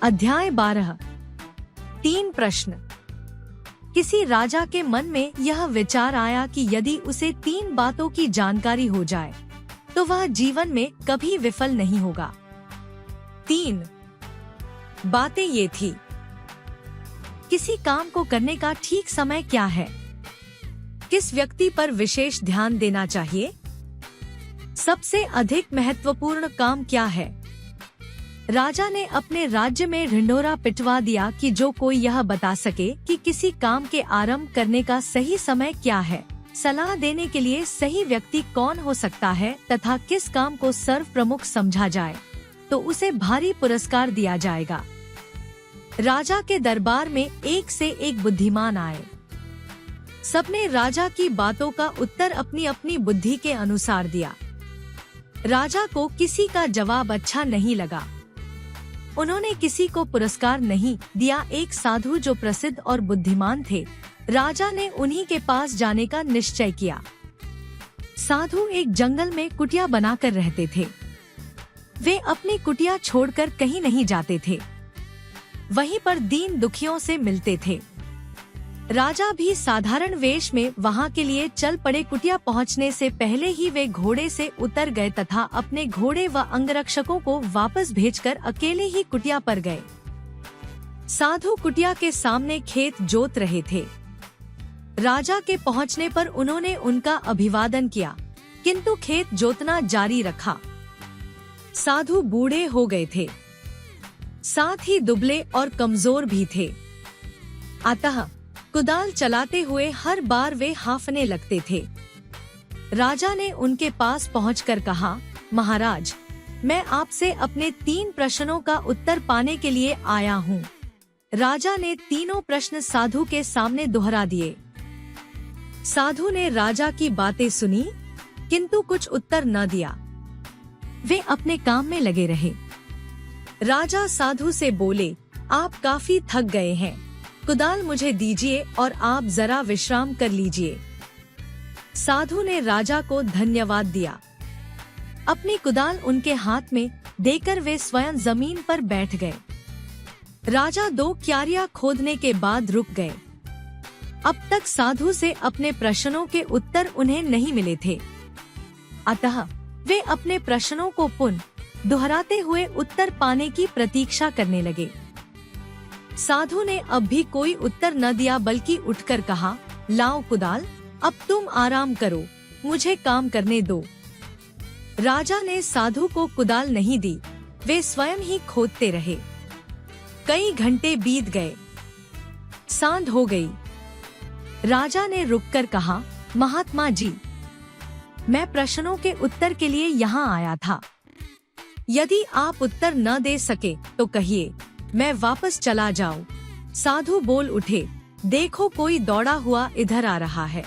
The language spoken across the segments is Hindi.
अध्याय 12। 3 प्रश्न। किसी राजा के मन में यह विचार आया कि यदि उसे 3 बातों की जानकारी हो जाए तो वह जीवन में कभी विफल नहीं होगा। 3 बातें ये थी। किसी काम को करने का ठीक समय क्या है? किस व्यक्ति पर विशेष ध्यान देना चाहिए? सबसे अधिक महत्वपूर्ण काम क्या है? राजा ने अपने राज्य में ढिंढोरा पिटवा दिया कि जो कोई यह बता सके कि किसी काम के आरंभ करने का सही समय क्या है, सलाह देने के लिए सही व्यक्ति कौन हो सकता है तथा किस काम को सर्व प्रमुख समझा जाए तो उसे भारी पुरस्कार दिया जाएगा। राजा के दरबार में एक से एक बुद्धिमान आए। सबने राजा की बातों का उत्तर अपनी अपनी बुद्धि के अनुसार दिया। राजा को किसी का जवाब अच्छा नहीं लगा। उन्होंने किसी को पुरस्कार नहीं दिया। एक साधु जो प्रसिद्ध और बुद्धिमान थे, राजा ने उन्हीं के पास जाने का निश्चय किया। साधु एक जंगल में कुटिया बनाकर रहते थे। वे अपनी कुटिया छोड़कर कहीं नहीं जाते थे। वहीं पर दीन दुखियों से मिलते थे। राजा भी साधारण वेश में वहां के लिए चल पड़े। कुटिया पहुंचने से पहले ही वे घोड़े से उतर गए तथा अपने घोड़े व अंगरक्षकों को वापस भेजकर अकेले ही कुटिया पर गए। साधु कुटिया के सामने खेत जोत रहे थे। राजा के पहुंचने पर उन्होंने उनका अभिवादन किया, किंतु खेत जोतना जारी रखा। साधु बूढ़े हो गए थे, साथ ही दुबले और कमजोर भी थे। अतः कुदाल चलाते हुए हर बार वे हांफने लगते थे। राजा ने उनके पास पहुंचकर कहा, महाराज, मैं आपसे अपने 3 प्रश्नों का उत्तर पाने के लिए आया हूँ। राजा ने तीनों प्रश्न साधु के सामने दोहरा दिए। साधु ने राजा की बातें सुनी, किंतु कुछ उत्तर न दिया। वे अपने काम में लगे रहे। राजा साधु से बोले, आप काफी थक गए हैं, कुदाल मुझे दीजिए और आप जरा विश्राम कर लीजिए। साधु ने राजा को धन्यवाद दिया। अपनी कुदाल उनके हाथ में देकर वे स्वयं जमीन पर बैठ गए। राजा 2 क्यारियां खोदने के बाद रुक गए। अब तक साधु से अपने प्रश्नों के उत्तर उन्हें नहीं मिले थे। अतः वे अपने प्रश्नों को पुनः दोहराते हुए उत्तर पाने की प्रतीक्षा करने लगे। साधु ने अब भी कोई उत्तर न दिया, बल्कि उठकर कहा, लाओ कुदाल, अब तुम आराम करो, मुझे काम करने दो। राजा ने साधु को कुदाल नहीं दी। वे स्वयं ही खोदते रहे। कई घंटे बीत गए। सांझ हो गई। राजा ने रुककर कहा, महात्मा जी, मैं प्रश्नों के उत्तर के लिए यहाँ आया था। यदि आप उत्तर न दे सके तो कहिए, मैं वापस चला जाऊं। साधु बोल उठे, देखो कोई दौड़ा हुआ इधर आ रहा है।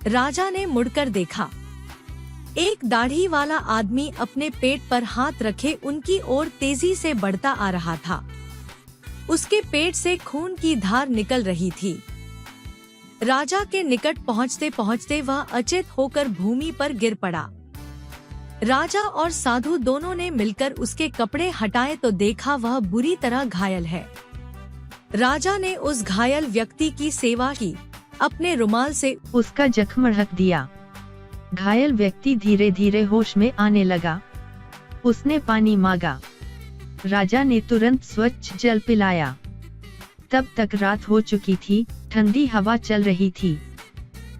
राजा ने मुड़कर देखा। एक दाढ़ी वाला आदमी अपने पेट पर हाथ रखे उनकी ओर तेजी से बढ़ता आ रहा था। उसके पेट से खून की धार निकल रही थी। राजा के निकट पहुंचते पहुंचते वह अचेत होकर भूमि पर गिर पड़ा। राजा और साधु दोनों ने मिलकर उसके कपड़े हटाए तो देखा वह बुरी तरह घायल है। राजा ने उस घायल व्यक्ति की सेवा की। अपने रुमाल से उसका जख्म ढक दिया। घायल व्यक्ति धीरे धीरे होश में आने लगा। उसने पानी मांगा। राजा ने तुरंत स्वच्छ जल पिलाया। तब तक रात हो चुकी थी, ठंडी हवा चल रही थी।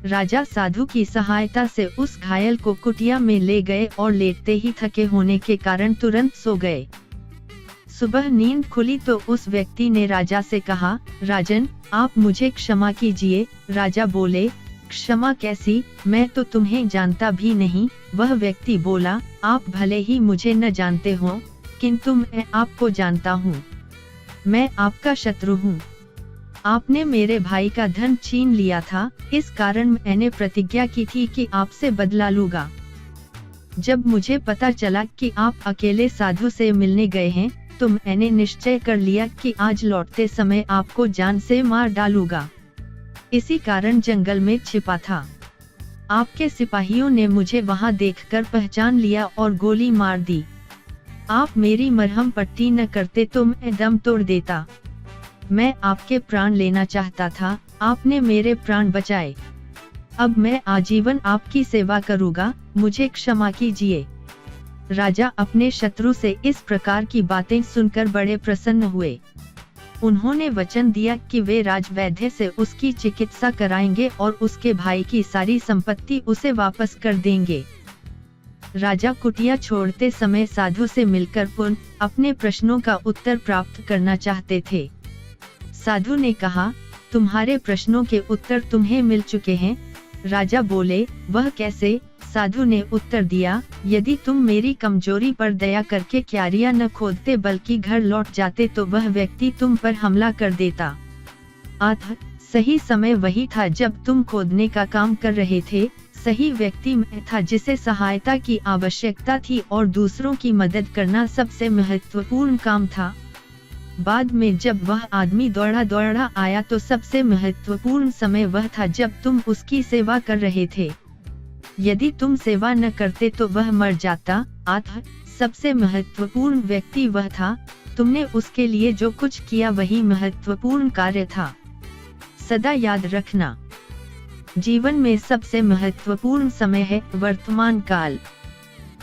राजा साधु की सहायता से उस घायल को कुटिया में ले गए और लेटते ही थके होने के कारण तुरंत सो गए। सुबह नींद खुली तो उस व्यक्ति ने राजा से कहा, राजन, आप मुझे क्षमा कीजिए। राजा बोले, क्षमा कैसी, मैं तो तुम्हें जानता भी नहीं। वह व्यक्ति बोला, आप भले ही मुझे न जानते हो, किंतु मैं आपको जानता हूँ। मैं आपका शत्रु हूँ। आपने मेरे भाई का धन छीन लिया था, इस कारण मैंने प्रतिज्ञा की थी कि आपसे बदला लूंगा। जब मुझे पता चला कि आप अकेले साधु से मिलने गए हैं, तो मैंने निश्चय कर लिया कि आज लौटते समय आपको जान से मार डालूंगा। इसी कारण जंगल में छिपा था। आपके सिपाहियों ने मुझे वहां देखकर पहचान लिया और गोली मार दी। आप मेरी मरहम पट्टी न करते तो मैं दम तोड़ देता। मैं आपके प्राण लेना चाहता था, आपने मेरे प्राण बचाए। अब मैं आजीवन आपकी सेवा करूँगा, मुझे क्षमा कीजिए। राजा अपने शत्रु से इस प्रकार की बातें सुनकर बड़े प्रसन्न हुए। उन्होंने वचन दिया कि वे राजवैद्य से उसकी चिकित्सा कराएंगे और उसके भाई की सारी संपत्ति उसे वापस कर देंगे। राजा कुटिया छोड़ते समय साधु से मिलकर पुनः अपने प्रश्नों का उत्तर प्राप्त करना चाहते थे। साधु ने कहा, तुम्हारे प्रश्नों के उत्तर तुम्हें मिल चुके हैं। राजा बोले, वह कैसे? साधु ने उत्तर दिया, यदि तुम मेरी कमजोरी पर दया करके क्यारियां न खोदते बल्कि घर लौट जाते तो वह व्यक्ति तुम पर हमला कर देता। अतः सही समय वही था जब तुम खोदने का काम कर रहे थे। सही व्यक्ति मैं था जिसे सहायता की आवश्यकता थी और दूसरों की मदद करना सबसे महत्वपूर्ण काम था। बाद में जब वह आदमी दौड़ा दौड़ा आया तो सबसे महत्वपूर्ण समय वह था जब तुम उसकी सेवा कर रहे थे। यदि तुम सेवा न करते तो वह मर जाता। अतः सबसे महत्वपूर्ण व्यक्ति वह था। तुमने उसके लिए जो कुछ किया वही महत्वपूर्ण कार्य था। सदा याद रखना, जीवन में सबसे महत्वपूर्ण समय है वर्तमान काल।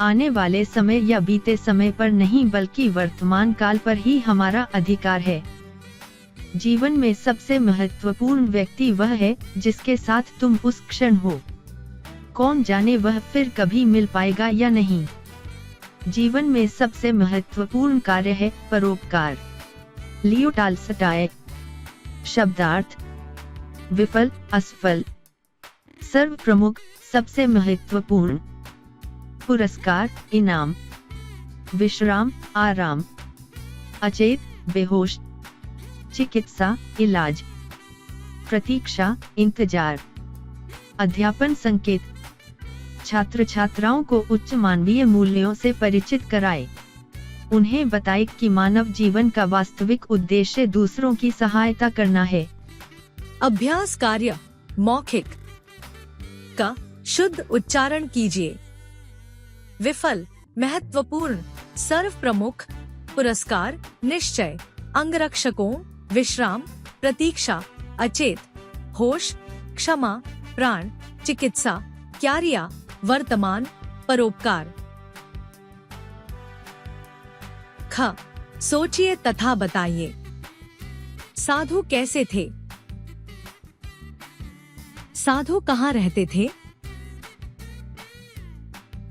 आने वाले समय या बीते समय पर नहीं बल्कि वर्तमान काल पर ही हमारा अधिकार है। जीवन में सबसे महत्वपूर्ण व्यक्ति वह है जिसके साथ तुम उस क्षण हो। कौन जाने वह फिर कभी मिल पाएगा या नहीं। जीवन में सबसे महत्वपूर्ण कार्य है परोपकार। Leo Tolstoy. शब्दार्थ: विफल, असफल। सर्व प्रमुख, सबसे महत्वपूर्ण। पुरस्कार, इनाम। विश्राम, आराम। अचेत, बेहोश। चिकित्सा, इलाज। प्रतीक्षा, इंतजार। अध्यापन संकेत: छात्र छात्राओं को उच्च मानवीय मूल्यों से परिचित कराए। उन्हें बताए कि मानव जीवन का वास्तविक उद्देश्य दूसरों की सहायता करना है। अभ्यास कार्य: मौखिक का शुद्ध उच्चारण कीजिए। विफल, महत्वपूर्ण, सर्व प्रमुख, पुरस्कार, निश्चय, अंगरक्षकों, विश्राम, प्रतीक्षा, अचेत, होश, क्षमा, प्राण, चिकित्सा, क्यारिया, वर्तमान, परोपकार। ख, सोचिए तथा बताइए। साधु कैसे थे? साधु कहाँ रहते थे?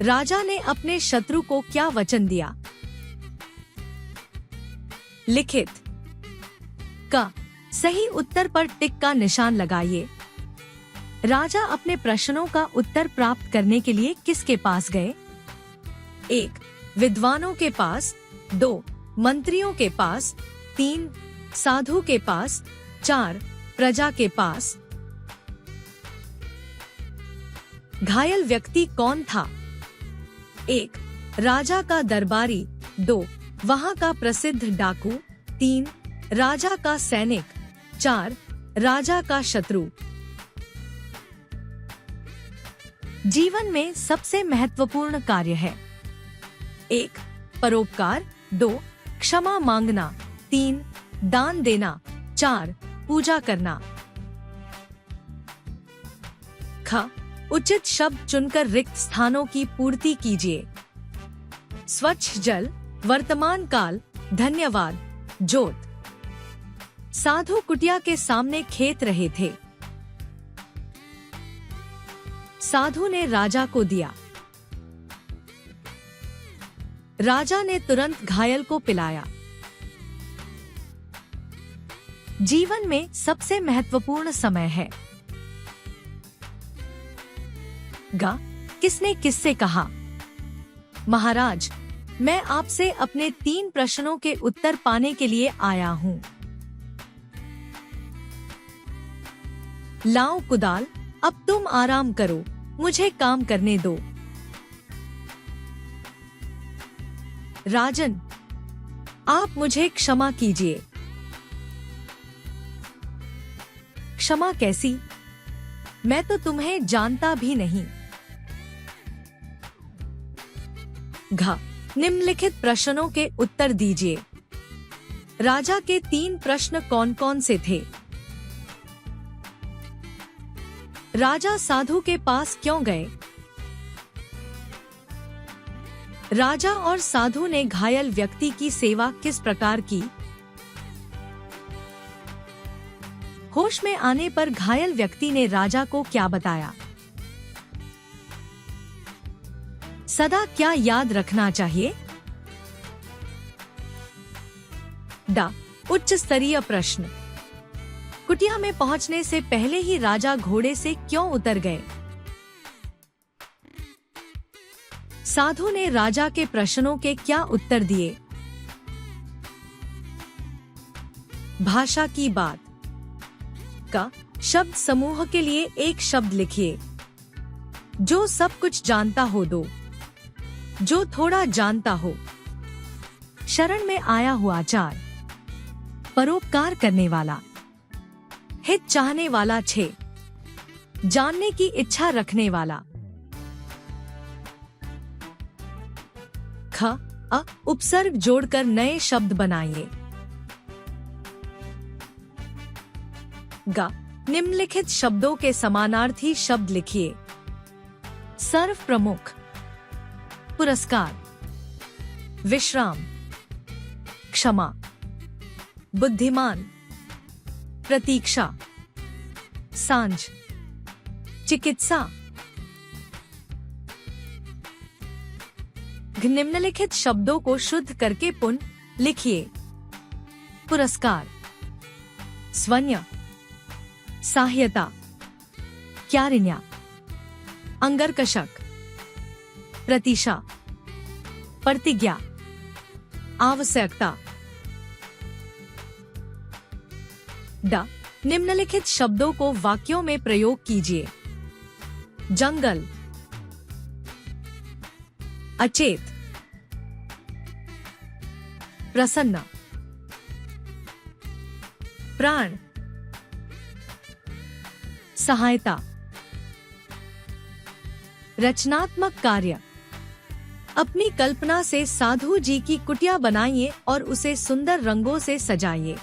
राजा ने अपने शत्रु को क्या वचन दिया? लिखित। क, सही उत्तर पर टिक का निशान लगाइए। राजा अपने प्रश्नों का उत्तर प्राप्त करने के लिए किसके पास गए? 1. विद्वानों के पास। 2. मंत्रियों के पास। 3. साधु के पास। 4. प्रजा के पास। घायल व्यक्ति कौन था? 1. राजा का दरबारी। 2. वहां का प्रसिद्ध डाकू। 3. राजा का सैनिक। 4. राजा का शत्रु। जीवन में सबसे महत्वपूर्ण कार्य है: 1. परोपकार। 2. क्षमा मांगना। 3. दान देना। 4. पूजा करना। ख, उचित शब्द चुनकर रिक्त स्थानों की पूर्ति कीजिए। स्वच्छ जल, वर्तमान काल, धन्यवाद, जोत। साधु कुटिया के सामने खेत रहे थे। साधु ने राजा को दिया। राजा ने तुरंत घायल को पिलाया। जीवन में सबसे महत्वपूर्ण समय है। ग, किसने किससे कहा? महाराज, मैं आपसे अपने 3 प्रश्नों के उत्तर पाने के लिए आया हूँ। लाओ कुदाल, अब तुम आराम करो, मुझे काम करने दो। राजन, आप मुझे क्षमा कीजिए। क्षमा कैसी? मैं तो तुम्हें जानता भी नहीं। घ, निम्नलिखित प्रश्नों के उत्तर दीजिए। राजा के 3 प्रश्न कौन कौन से थे? राजा साधु के पास क्यों गए? राजा और साधु ने घायल व्यक्ति की सेवा किस प्रकार की? होश में आने पर घायल व्यक्ति ने राजा को क्या बताया? सदा क्या याद रखना चाहिए? ड. उच्च स्तरीय प्रश्न। कुटिया में पहुंचने से पहले ही राजा घोड़े से क्यों उतर गए? साधु ने राजा के प्रश्नों के क्या उत्तर दिए? भाषा की बात। का शब्द समूह के लिए एक शब्द लिखिए। जो सब कुछ जानता हो दो। जो थोड़ा जानता हो। शरण में आया हुआ आचार। परोपकार करने वाला। हित चाहने वाला 6। जानने की इच्छा रखने वाला। ख. अ. उपसर्ग जोड़कर नए शब्द बनाइए। ग. निम्नलिखित शब्दों के समानार्थी शब्द लिखिए। सर्व प्रमुख। पुरस्कार। विश्राम। क्षमा। बुद्धिमान। प्रतीक्षा। सांझ। चिकित्सा। निम्नलिखित शब्दों को शुद्ध करके पुनः लिखिए। पुरस्कार। स्वन्य। सहायता। क्यारिण्या। अंगरकशक। प्रतीक्षा। प्रतिज्ञा। आवश्यकता। ड. निम्नलिखित शब्दों को वाक्यों में प्रयोग कीजिए। जंगल। अचेत। प्रसन्न। प्राण। सहायता। रचनात्मक कार्य। अपनी कल्पना से साधु जी की कुटिया बनाइए और उसे सुंदर रंगों से सजाइए।